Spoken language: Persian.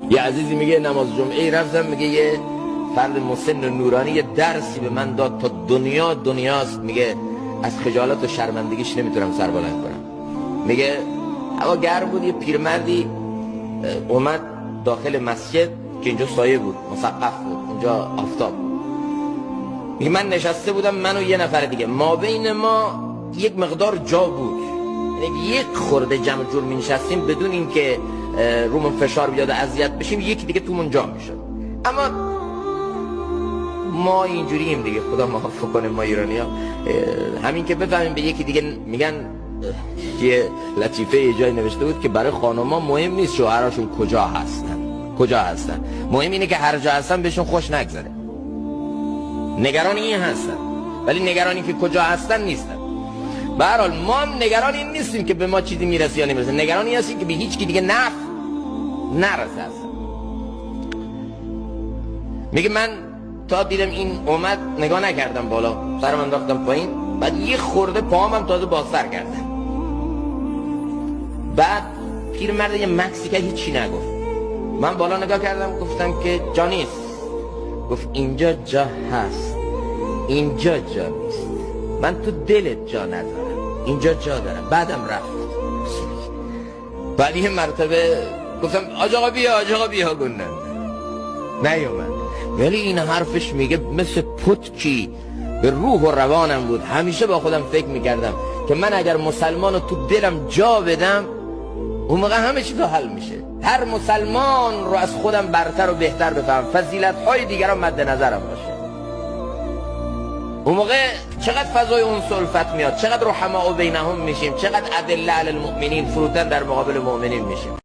یه عزیزی میگه نماز جمعه رفتم، میگه یه فرد مسن نورانی یه درسی به من داد تا دنیاست. میگه از خجالت و شرمندگیش نمیتونم سر بلند کنم. میگه هوا گرم بود، یه پیرمردی اومد داخل مسجد که اینجا سایه بود، مسقف بود، اینجا آفتاب. میگه من نشسته بودم، من و یه نفر دیگه، ما بین ما یک مقدار جا بود، یعنی یک خورده جمع جور می نشستیم بدون اینکه رومون فشار بیاد و اذیت بشیم، یکی دیگه تومون جا میشد. اما ما اینجوریم دیگه، خدا معاف کنه ما ایرانی‌ها، همین که بفهمیم به یکی دیگه میگن، یه لطیفه یه جای نوشته بود که برای خانوما مهم نیست شوهراشون کجا هستن، مهم اینه که هر جا هستن بهشون خوش نگذره. نگران این هستن، ولی نگرانی که کجا هستن نیستن. به هر حال ما هم نگران این نیستیم که به ما چیزی میرسه یا نمیرسه، نگران این هستیم که به هیچ کی دیگه نرسه هستن. میگه من تا دیدم این اومد نگاه نکردم بالا، سرم انداختم پایین، بعد یه خورده پاهم هم تازه بازتر کردم. بعد پیرمرد یه مکسی که هیچی نگفت. من بالا نگاه کردم، گفتم که جا نیست. گفت اینجا جا هست، اینجا جا نیست، من تو دلت جا ندارم، اینجا جا دارم. بعدم رفت. بعد یه مرتبه گفتم آج آقا بیا گندن نیومد. ولی این حرفش میگه مثل پتکی به روح و روانم بود. همیشه با خودم فکر میکردم که من اگر مسلمانو تو دلم جا بدم، اون موقع همه چیز حل میشه. هر مسلمان رو از خودم برتر و بهتر بفهم، فضیلت‌های دیگران مد نظرم باشه. اون موقع چقدر فضای اون الفت میاد، چقدر رحماء بینهم میشیم، چقدر ادله علی المؤمنین، فروتن در مقابل مؤمنین میشیم.